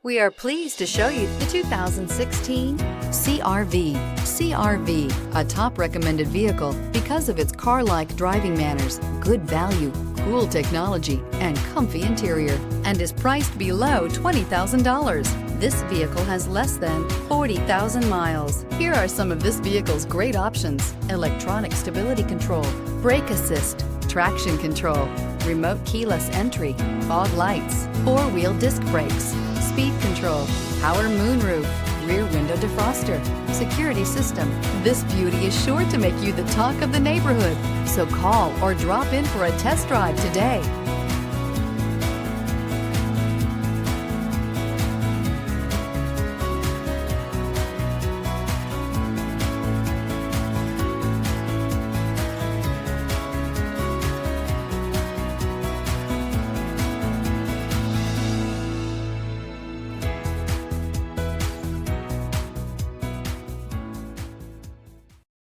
We are pleased to show you the 2016 CR-V. CR-V, a top recommended vehicle because of its car-like driving manners, good value, cool technology, and comfy interior, and is priced below $20,000. This vehicle has less than 40,000 miles. Here are some of this vehicle's great options: electronic stability control, brake assist, traction control, remote keyless entry, fog lights, four-wheel disc brakes, speed control, power moonroof, rear window defroster, security system. This beauty is sure to make you the talk of the neighborhood. So call or drop in for a test drive today.